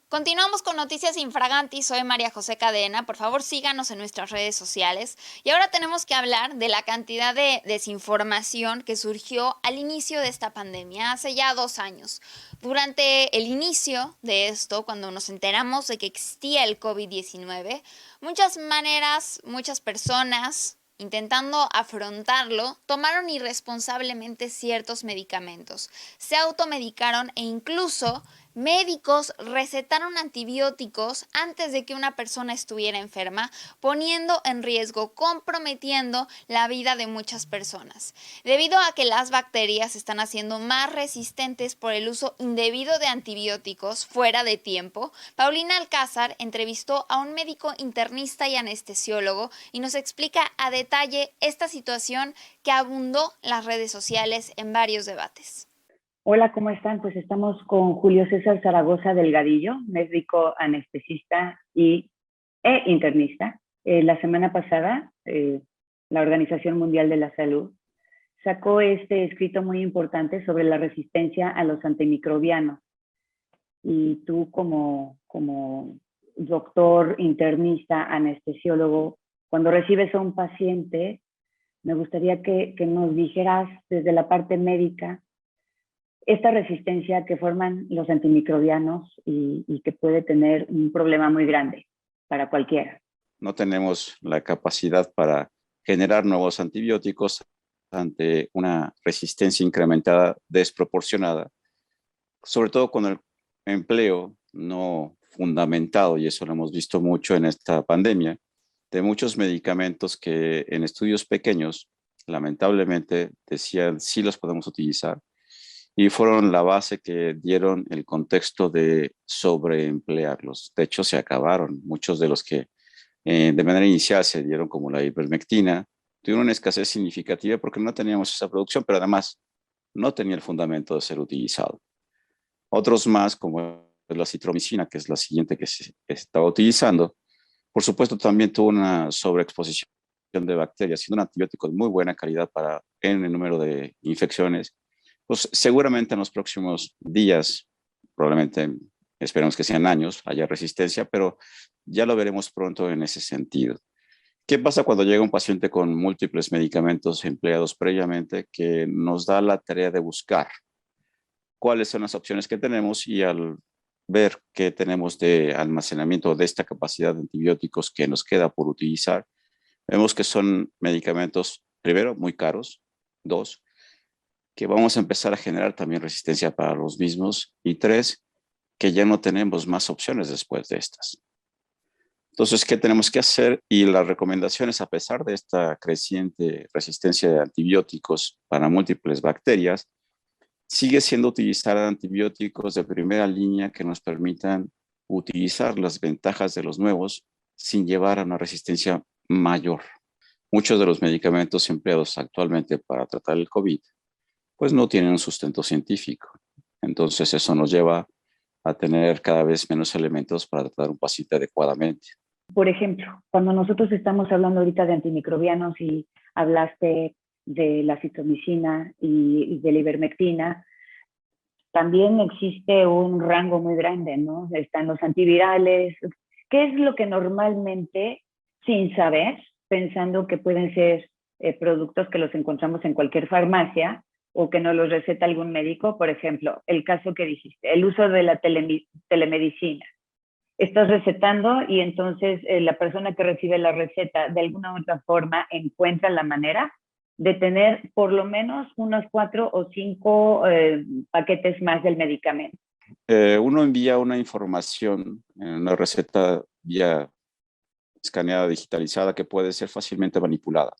Continuamos con Noticias Infraganti, soy María José Cadena, por favor síganos en nuestras redes sociales. Y ahora tenemos que hablar de la cantidad de desinformación que surgió al inicio de esta pandemia, hace ya 2 años. Durante el inicio de esto, cuando nos enteramos de que existía el COVID-19, muchas personas, intentando afrontarlo, tomaron irresponsablemente ciertos medicamentos, se automedicaron e incluso médicos recetaron antibióticos antes de que una persona estuviera enferma, poniendo en riesgo, comprometiendo la vida de muchas personas. Debido a que las bacterias se están haciendo más resistentes por el uso indebido de antibióticos fuera de tiempo, Paulina Alcázar entrevistó a un médico internista y anestesiólogo y nos explica a detalle esta situación que abundó en las redes sociales en varios debates. Hola, ¿cómo están? Pues estamos con Julio César Zaragoza Delgadillo, médico anestesista e internista. La semana pasada, la Organización Mundial de la Salud sacó este escrito muy importante sobre la resistencia a los antimicrobianos. Y tú como doctor, internista, anestesiólogo, cuando recibes a un paciente, me gustaría que nos dijeras desde la parte médica esta resistencia que forman los antimicrobianos y que puede tener un problema muy grande para cualquiera. No tenemos la capacidad para generar nuevos antibióticos ante una resistencia incrementada desproporcionada, sobre todo con el empleo no fundamentado, y eso lo hemos visto mucho en esta pandemia, de muchos medicamentos que en estudios pequeños, lamentablemente, decían sí los podemos utilizar, y fueron la base que dieron el contexto de sobreemplearlos. De hecho, se acabaron. Muchos de los que de manera inicial se dieron, como la ivermectina, tuvieron una escasez significativa porque no teníamos esa producción, pero además no tenía el fundamento de ser utilizado. Otros más, como la citromicina, que es la siguiente que se estaba utilizando, por supuesto también tuvo una sobreexposición de bacterias, siendo un antibiótico de muy buena calidad para en el número de infecciones. Pues seguramente en los próximos días, probablemente esperemos que sean años, haya resistencia, pero ya lo veremos pronto en ese sentido. ¿Qué pasa cuando llega un paciente con múltiples medicamentos empleados previamente que nos da la tarea de buscar cuáles son las opciones que tenemos, y al ver qué tenemos de almacenamiento de esta capacidad de antibióticos que nos queda por utilizar, vemos que son medicamentos, primero, muy caros, dos, que vamos a empezar a generar también resistencia para los mismos, y tres, que ya no tenemos más opciones después de estas. Entonces, ¿qué tenemos que hacer? Y las recomendaciones, a pesar de esta creciente resistencia de antibióticos para múltiples bacterias, sigue siendo utilizar antibióticos de primera línea que nos permitan utilizar las ventajas de los nuevos sin llevar a una resistencia mayor. Muchos de los medicamentos empleados actualmente para tratar el COVID pues no tienen un sustento científico. Entonces eso nos lleva a tener cada vez menos elementos para tratar a un paciente adecuadamente. Por ejemplo, cuando nosotros estamos hablando ahorita de antimicrobianos y hablaste de la citromicina y de la ivermectina, también existe un rango muy grande, ¿no? Están los antivirales. ¿Qué es lo que normalmente, sin saber, pensando que pueden ser productos que los encontramos en cualquier farmacia o que nos los receta algún médico? Por ejemplo, el caso que dijiste, el uso de la telemedicina. Estás recetando y entonces la persona que recibe la receta de alguna u otra forma encuentra la manera de tener por lo menos unos 4 o 5 paquetes más del medicamento. Uno envía una información en una receta vía escaneada, digitalizada, que puede ser fácilmente manipulada.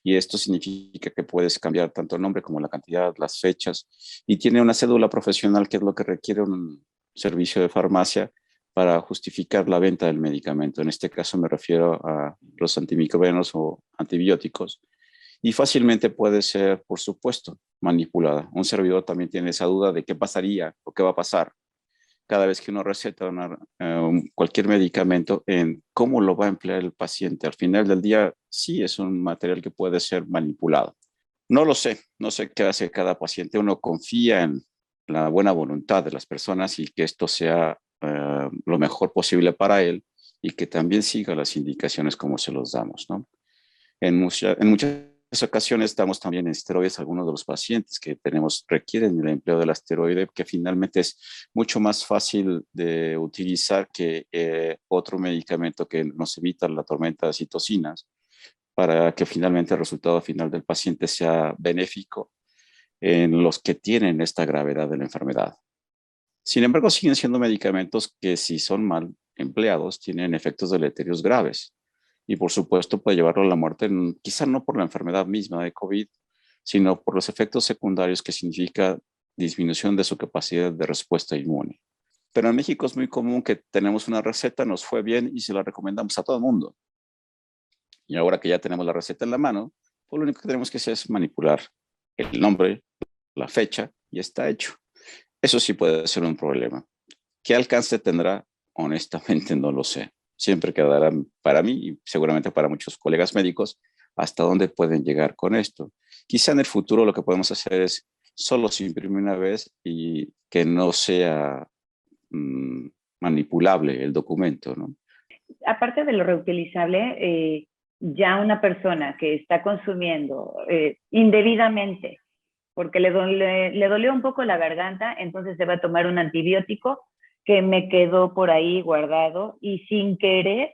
Y esto significa que puedes cambiar tanto el nombre como la cantidad, las fechas, y tiene una cédula profesional, que es lo que requiere un servicio de farmacia para justificar la venta del medicamento. En este caso me refiero a los antimicrobianos o antibióticos, y fácilmente puede ser, por supuesto, manipulada. Un servidor también tiene esa duda de qué pasaría o qué va a pasar cada vez que uno receta cualquier medicamento, en cómo lo va a emplear el paciente. Al final del día, sí es un material que puede ser manipulado. No lo sé, no sé qué hace cada paciente. Uno confía en la buena voluntad de las personas y que esto sea lo mejor posible para él y que también siga las indicaciones como se los damos, ¿no? En muchas ocasiones damos también esteroides a algunos de los pacientes que requieren el empleo del esteroide, que finalmente es mucho más fácil de utilizar que otro medicamento que nos evita la tormenta de citocinas, para que finalmente el resultado final del paciente sea benéfico en los que tienen esta gravedad de la enfermedad. Sin embargo, siguen siendo medicamentos que, si son mal empleados, tienen efectos deleterios graves y, por supuesto, puede llevarlo a la muerte, quizá no por la enfermedad misma de COVID, sino por los efectos secundarios que significa disminución de su capacidad de respuesta inmune. Pero en México es muy común que tenemos una receta, nos fue bien y se la recomendamos a todo el mundo. Y ahora que ya tenemos la receta en la mano, pues lo único que tenemos que hacer es manipular el nombre, la fecha y está hecho. Eso sí puede ser un problema. ¿Qué alcance tendrá? Honestamente no lo sé. Siempre quedará para mí y seguramente para muchos colegas médicos hasta dónde pueden llegar con esto. Quizá en el futuro lo que podemos hacer es solo se imprime una vez y que no sea manipulable el documento, ¿no? Aparte de lo reutilizable, ya una persona que está consumiendo indebidamente, porque le dolió un poco la garganta, entonces se va a tomar un antibiótico que me quedó por ahí guardado y sin querer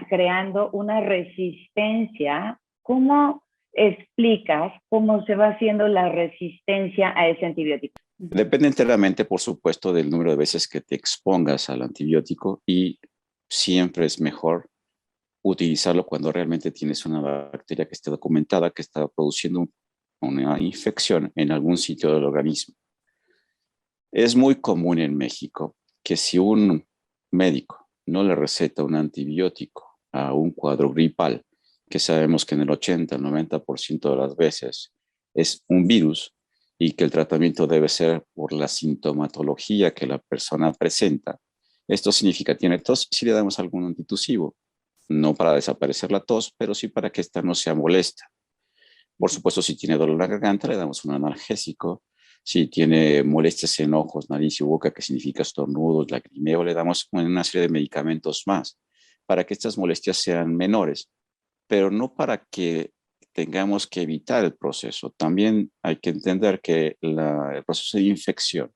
creando una resistencia. ¿Cómo explicas cómo se va haciendo la resistencia a ese antibiótico? Depende enteramente, por supuesto, del número de veces que te expongas al antibiótico y siempre es mejor utilizarlo cuando realmente tienes una bacteria que esté documentada, que está produciendo una infección en algún sitio del organismo. Es muy común en México que si un médico no le receta un antibiótico a un cuadro gripal, que sabemos que en el 80-90% de las veces es un virus y que el tratamiento debe ser por la sintomatología que la persona presenta, esto significa, tiene tos, si le damos algún antitusivo, no para desaparecer la tos, pero sí para que esta no sea molesta. Por supuesto, si tiene dolor en la garganta, le damos un analgésico. Si tiene molestias en ojos, nariz y boca, que significa estornudos, lagrimeo, le damos una serie de medicamentos más para que estas molestias sean menores, pero no para que tengamos que evitar el proceso. También hay que entender que el proceso de infección,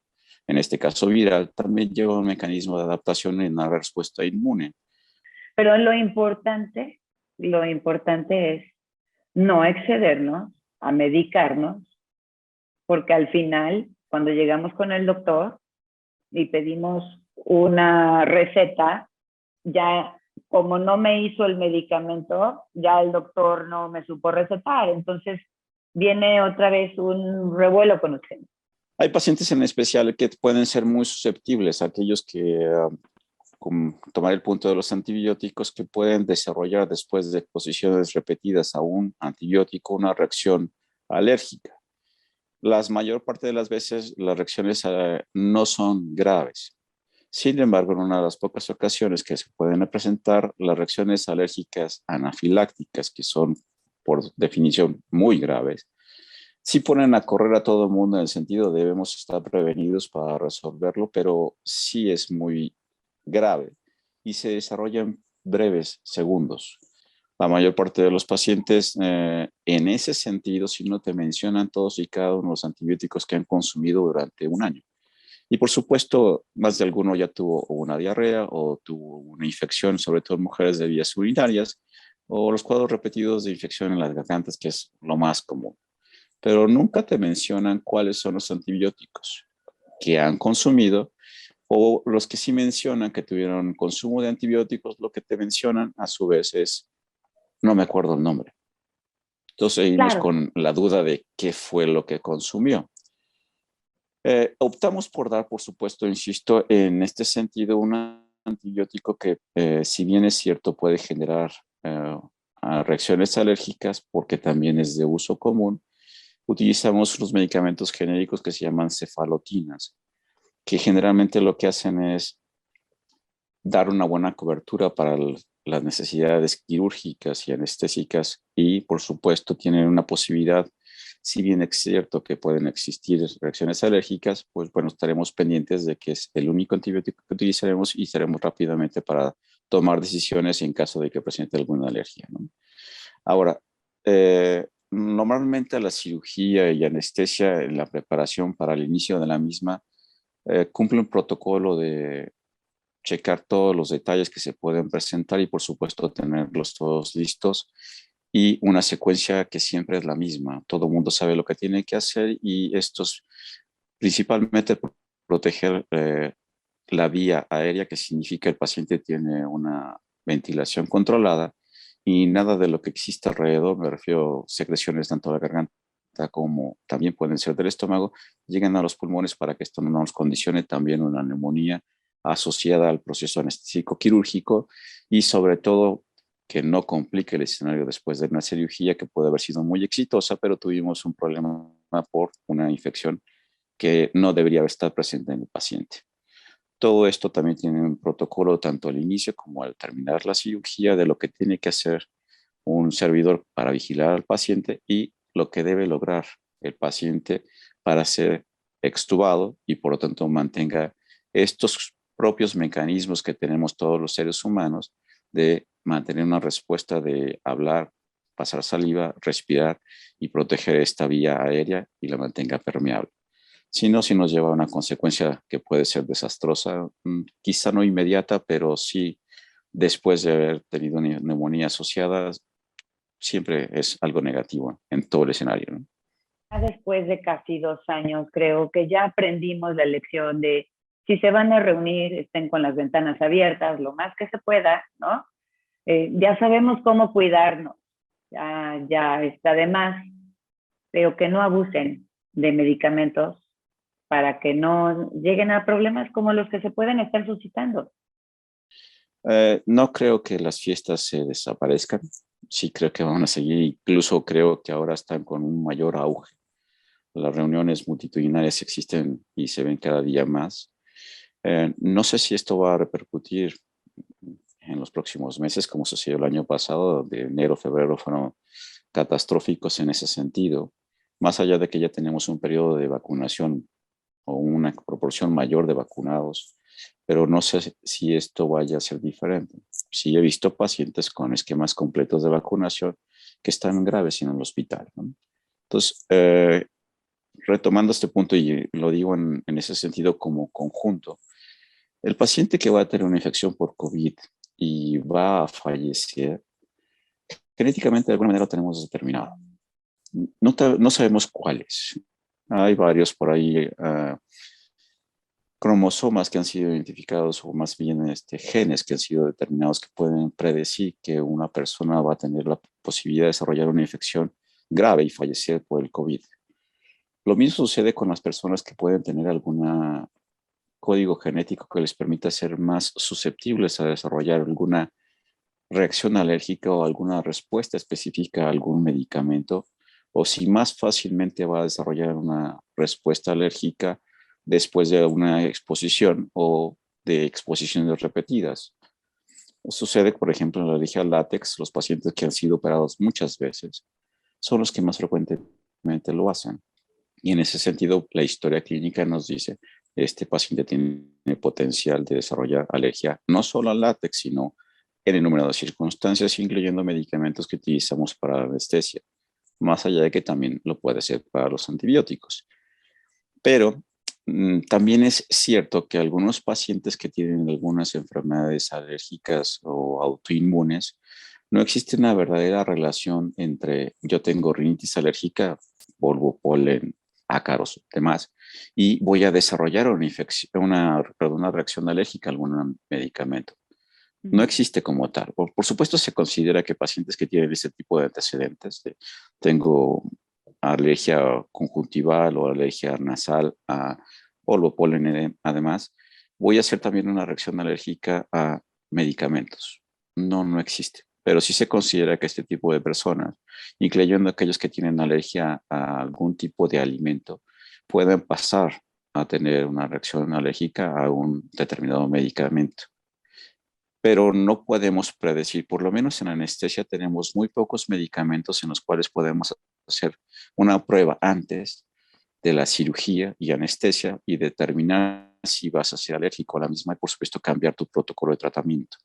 en este caso viral, también lleva un mecanismo de adaptación en la respuesta inmune. Pero lo importante es no excedernos a medicarnos, porque al final, cuando llegamos con el doctor y pedimos una receta, ya como no me hizo el medicamento, ya el doctor no me supo recetar. Entonces viene otra vez un revuelo con usted. Hay pacientes en especial que pueden ser muy susceptibles, aquellos que tomar el punto de los antibióticos, que pueden desarrollar después de exposiciones repetidas a un antibiótico una reacción alérgica. La mayor parte de las veces las reacciones no son graves. Sin embargo, en una de las pocas ocasiones que se pueden presentar, las reacciones alérgicas anafilácticas, que son por definición muy graves, sí ponen a correr a todo el mundo en el sentido de debemos estar prevenidos para resolverlo, pero sí es muy grave y se desarrolla en breves segundos. La mayor parte de los pacientes en ese sentido, si no te mencionan todos y cada uno de los antibióticos que han consumido durante un año. Y por supuesto, más de alguno ya tuvo una diarrea o tuvo una infección, sobre todo en mujeres de vías urinarias, o los cuadros repetidos de infección en las gargantas, que es lo más común. Pero nunca te mencionan cuáles son los antibióticos que han consumido, o los que sí mencionan que tuvieron consumo de antibióticos, lo que te mencionan a su vez es, no me acuerdo el nombre. Entonces seguimos con la duda de qué fue lo que consumió. Optamos por dar, por supuesto, insisto, en este sentido, un antibiótico que, si bien es cierto, puede generar reacciones alérgicas porque también es de uso común. Utilizamos unos medicamentos genéricos que se llaman cefalotinas, que generalmente lo que hacen es dar una buena cobertura para las necesidades quirúrgicas y anestésicas y, por supuesto, tienen una posibilidad Si bien es cierto que pueden existir reacciones alérgicas, pues bueno, estaremos pendientes de que es el único antibiótico que utilizaremos y estaremos rápidamente para tomar decisiones en caso de que presente alguna alergia, ¿no? Ahora, normalmente la cirugía y anestesia en la preparación para el inicio de la misma cumple un protocolo de checar todos los detalles que se pueden presentar y por supuesto tenerlos todos listos y una secuencia que siempre es la misma. Todo el mundo sabe lo que tiene que hacer y esto es principalmente proteger la vía aérea, que significa el paciente tiene una ventilación controlada y nada de lo que existe alrededor, me refiero a secreciones tanto de la garganta como también pueden ser del estómago, llegan a los pulmones para que esto no nos condicione también una neumonía asociada al proceso anestésico quirúrgico y sobre todo que no complique el escenario después de una cirugía que puede haber sido muy exitosa, pero tuvimos un problema por una infección que no debería estar presente en el paciente. Todo esto también tiene un protocolo tanto al inicio como al terminar la cirugía de lo que tiene que hacer un servidor para vigilar al paciente y lo que debe lograr el paciente para ser extubado y por lo tanto mantenga estos propios mecanismos que tenemos todos los seres humanos de mantener una respuesta de hablar, pasar saliva, respirar y proteger esta vía aérea y la mantenga permeable. Si no, si nos lleva a una consecuencia que puede ser desastrosa, quizá no inmediata, pero sí después de haber tenido una neumonía asociada, siempre es algo negativo en todo el escenario, ¿no? Después de casi 2 años, creo que ya aprendimos la lección de si se van a reunir, estén con las ventanas abiertas, lo más que se pueda, ¿no? Ya sabemos cómo cuidarnos, ya está de más, pero que no abusen de medicamentos para que no lleguen a problemas como los que se pueden estar suscitando. No creo que las fiestas se desaparezcan, sí creo que van a seguir, incluso creo que ahora están con un mayor auge. Las reuniones multitudinarias existen y se ven cada día más. No sé si esto va a repercutir en los próximos meses, como sucedió el año pasado, de enero, febrero fueron catastróficos en ese sentido, más allá de que ya tenemos un periodo de vacunación o una proporción mayor de vacunados, pero no sé si esto vaya a ser diferente. Sí he visto pacientes con esquemas completos de vacunación que están graves en el hospital, ¿no? Entonces, retomando este punto y lo digo en ese sentido como conjunto, el paciente que va a tener una infección por COVID y va a fallecer, genéticamente de alguna manera lo tenemos determinado. No sabemos cuáles. Hay varios por ahí cromosomas que han sido identificados o más bien genes que han sido determinados que pueden predecir que una persona va a tener la posibilidad de desarrollar una infección grave y fallecer por el COVID. Lo mismo sucede con las personas que pueden tener algún código genético que les permita ser más susceptibles a desarrollar alguna reacción alérgica o alguna respuesta específica a algún medicamento, o si más fácilmente va a desarrollar una respuesta alérgica después de una exposición o de exposiciones repetidas. Sucede, por ejemplo, en la alergia al látex, los pacientes que han sido operados muchas veces son los que más frecuentemente lo hacen. Y en ese sentido, la historia clínica nos dice, este paciente tiene potencial de desarrollar alergia no solo al látex, sino en el número de circunstancias, incluyendo medicamentos que utilizamos para la anestesia, más allá de que también lo puede ser para los antibióticos. Pero también es cierto que algunos pacientes que tienen algunas enfermedades alérgicas o autoinmunes, no existe una verdadera relación entre yo tengo rinitis alérgica, polvo, polen, ácaros, demás, y voy a desarrollar una reacción alérgica a algún medicamento. No existe como tal. Por supuesto, se considera que pacientes que tienen este tipo de antecedentes, tengo alergia conjuntival o alergia nasal a polvo, polen, además, voy a hacer también una reacción alérgica a medicamentos. No existe. Pero sí se considera que este tipo de personas, incluyendo aquellos que tienen alergia a algún tipo de alimento, pueden pasar a tener una reacción alérgica a un determinado medicamento. Pero no podemos predecir, por lo menos en anestesia tenemos muy pocos medicamentos en los cuales podemos hacer una prueba antes de la cirugía y anestesia y determinar si vas a ser alérgico a la misma y, por supuesto, cambiar tu protocolo de tratamiento.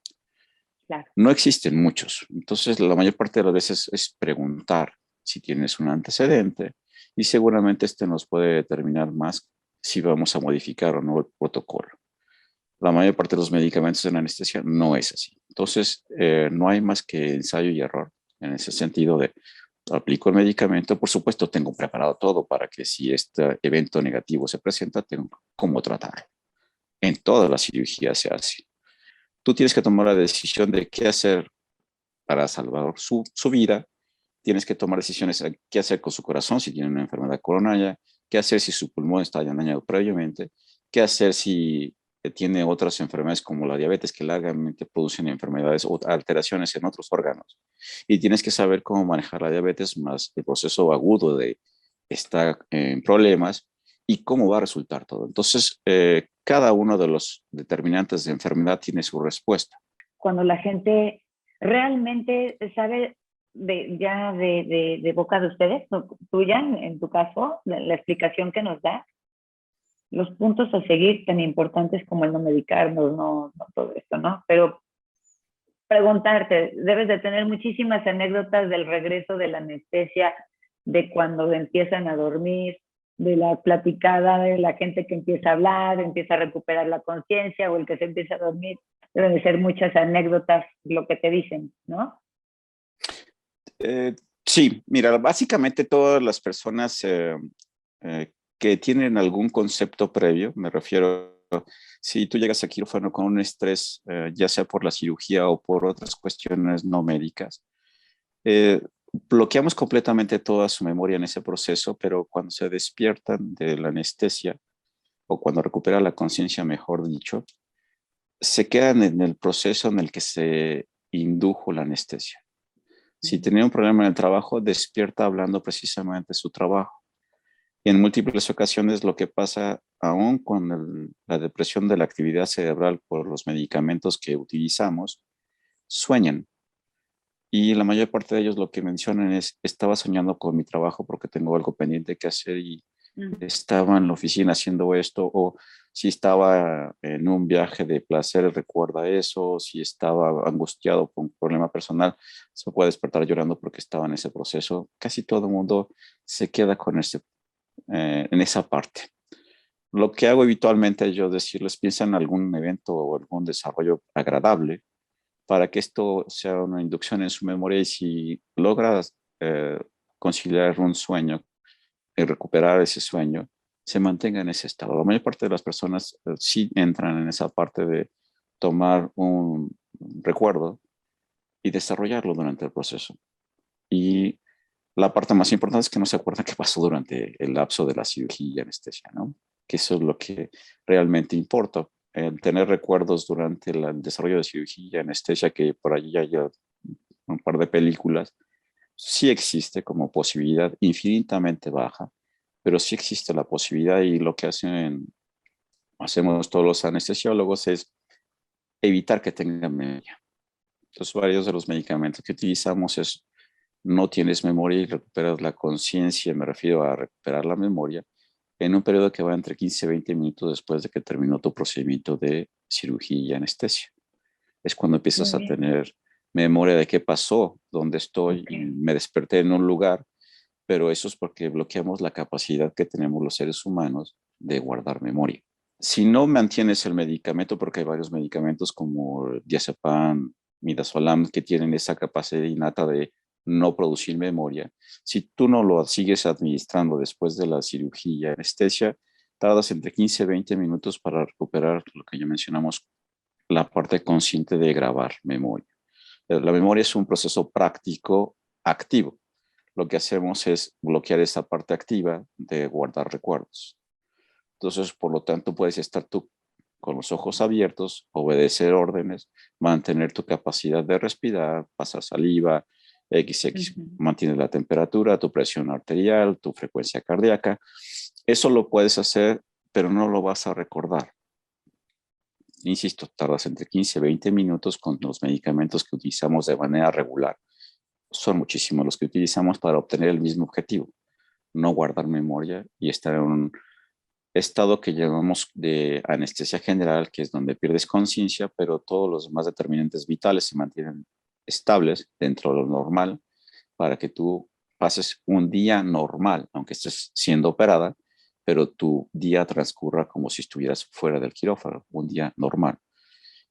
Claro. No existen muchos. Entonces, la mayor parte de las veces es preguntar si tienes un antecedente y seguramente este nos puede determinar más si vamos a modificar o no el protocolo. La mayor parte de los medicamentos en anestesia no es así. Entonces, no hay más que ensayo y error en ese sentido de aplico el medicamento. Por supuesto, tengo preparado todo para que si este evento negativo se presenta, tengo cómo tratarlo. En todas las cirugías se hace. Tú tienes que tomar la decisión de qué hacer para salvar su vida. Tienes que tomar decisiones de qué hacer con su corazón si tiene una enfermedad coronaria, qué hacer si su pulmón está dañado previamente, qué hacer si tiene otras enfermedades como la diabetes que largamente producen enfermedades o alteraciones en otros órganos. Y tienes que saber cómo manejar la diabetes más el proceso agudo de estar en problemas y cómo va a resultar todo. Entonces, cada uno de los determinantes de enfermedad tiene su respuesta. Cuando la gente realmente sabe de boca de ustedes, tuya, en tu caso, la explicación que nos da, los puntos a seguir tan importantes como el no medicarnos, no todo esto, ¿no? Pero preguntarte, debes de tener muchísimas anécdotas del regreso de la anestesia, de cuando empiezan a dormir, de la platicada de la gente que empieza a hablar, empieza a recuperar la conciencia o el que se empieza a dormir. Deben de ser muchas anécdotas lo que te dicen, ¿no? Sí, mira, básicamente todas las personas que tienen algún concepto previo, me refiero, si tú llegas a quirófano con un estrés, ya sea por la cirugía o por otras cuestiones no médicas, bloqueamos completamente toda su memoria en ese proceso, pero cuando se despiertan de la anestesia o cuando recupera la conciencia, mejor dicho, se quedan en el proceso en el que se indujo la anestesia. Si tenía un problema en el trabajo, despierta hablando precisamente de su trabajo. Y en múltiples ocasiones lo que pasa, aún con la depresión de la actividad cerebral por los medicamentos que utilizamos, sueñan. Y la mayor parte de ellos lo que mencionan es, estaba soñando con mi trabajo porque tengo algo pendiente que hacer y estaba en la oficina haciendo esto, o si estaba en un viaje de placer, recuerda eso, si estaba angustiado por un problema personal, se puede despertar llorando porque estaba en ese proceso. Casi todo el mundo se queda con en esa parte. Lo que hago habitualmente es yo decirles, piensa en algún evento o algún desarrollo agradable para que esto sea una inducción en su memoria y si logras conciliar un sueño y recuperar ese sueño, se mantenga en ese estado. La mayor parte de las personas sí entran en esa parte de tomar un recuerdo y desarrollarlo durante el proceso. Y la parte más importante es que no se acuerdan qué pasó durante el lapso de la cirugía y anestesia, ¿no? Que eso es lo que realmente importa. El tener recuerdos durante el desarrollo de cirugía y anestesia, que por allí hay un par de películas, sí existe como posibilidad infinitamente baja, pero sí existe la posibilidad y lo que hacemos todos los anestesiólogos es evitar que tengan memoria. Entonces, varios de los medicamentos que utilizamos es no tienes memoria y recuperas la conciencia, me refiero a recuperar la memoria, en un periodo que va entre 15 y 20 minutos después de que terminó tu procedimiento de cirugía y anestesia. Es cuando empiezas a tener memoria de qué pasó, dónde estoy, y me desperté en un lugar, pero eso es porque bloqueamos la capacidad que tenemos los seres humanos de guardar memoria. Si no mantienes el medicamento, porque hay varios medicamentos como diazepam, midazolam, que tienen esa capacidad innata de no producir memoria, si tú no lo sigues administrando después de la cirugía, anestesia, tardas entre 15 y 20 minutos para recuperar lo que ya mencionamos, la parte consciente de grabar memoria. La memoria es un proceso práctico activo. Lo que hacemos es bloquear esa parte activa de guardar recuerdos. Entonces, por lo tanto, puedes estar tú con los ojos abiertos, obedecer órdenes, mantener tu capacidad de respirar, pasar saliva, XX, mantienes la temperatura, tu presión arterial, tu frecuencia cardíaca. Eso lo puedes hacer, pero no lo vas a recordar. Insisto, tardas entre 15 y 20 minutos con los medicamentos que utilizamos de manera regular. son muchísimos los que utilizamos para obtener el mismo objetivo, no guardar memoria y estar en un estado que llamamos de anestesia general, que es donde pierdes conciencia, pero todos los demás determinantes vitales se mantienen estables dentro de lo normal para que tú pases un día normal, aunque estés siendo operada, pero tu día transcurra como si estuvieras fuera del quirófano, un día normal.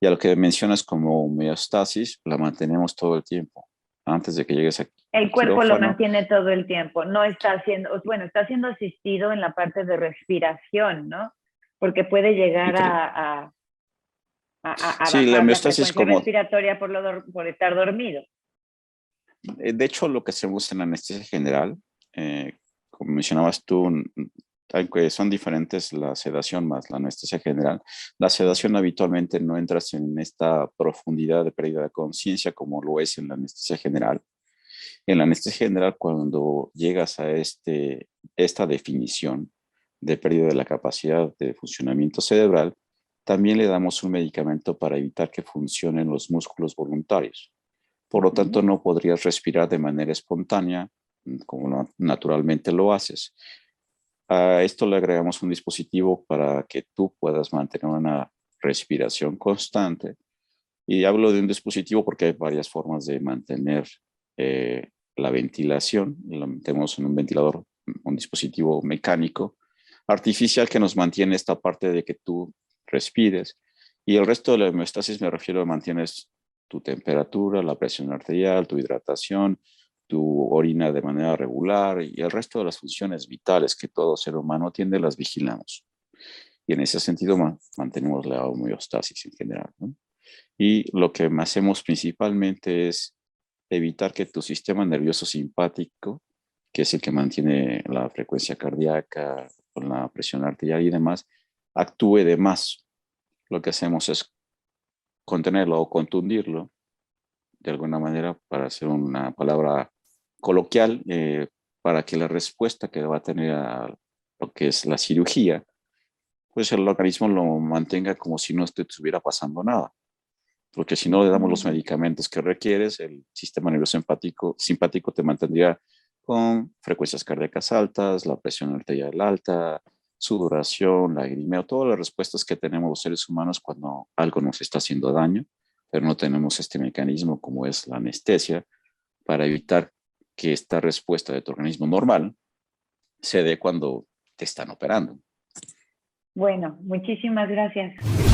Y a lo que mencionas como homeostasis, la mantenemos todo el tiempo. Antes de que llegues El al cuerpo lo quirófano, mantiene todo el tiempo, no está haciendo, bueno, está siendo asistido en la parte de respiración, ¿no? Porque puede llegar a sí, la bajar la homeostasis frecuencia como, respiratoria por estar dormido. de hecho, lo que hacemos en la anestesia general, como mencionabas tú, aunque son diferentes la sedación más la anestesia general, la sedación habitualmente no entras en esta profundidad de pérdida de conciencia como lo es en la anestesia general. En la anestesia general, cuando llegas a esta definición de pérdida de la capacidad de funcionamiento cerebral, también le damos un medicamento para evitar que funcionen los músculos voluntarios. Por lo tanto, no podrías respirar de manera espontánea como naturalmente lo haces. A esto le agregamos un dispositivo para que tú puedas mantener una respiración constante. Y hablo de un dispositivo porque hay varias formas de mantener la ventilación. Lo metemos en un ventilador, un dispositivo mecánico, artificial que nos mantiene esta parte de que tú respires. Y el resto de la homeostasis me refiero a mantienes tu temperatura, la presión arterial, tu hidratación, tu orina de manera regular y el resto de las funciones vitales que todo ser humano tiene, las vigilamos. Y en ese sentido mantenemos la homeostasis en general, ¿no? Y lo que hacemos principalmente es evitar que tu sistema nervioso simpático, que es el que mantiene la frecuencia cardíaca, con la presión arterial y demás, actúe de más. Lo que hacemos es contenerlo o contundirlo de alguna manera, para hacer una palabra coloquial, para que la respuesta que va a tener a lo que es la cirugía, pues el organismo lo mantenga como si no te estuviera pasando nada. Porque si no le damos los medicamentos que requieres, el sistema nervioso simpático te mantendría con frecuencias cardíacas altas, la presión arterial alta, sudoración, lagrimeo, todas las respuestas que tenemos los seres humanos cuando algo nos está haciendo daño, pero no tenemos este mecanismo como es la anestesia para evitar que esta respuesta de tu organismo normal se dé cuando te están operando. Bueno, muchísimas gracias.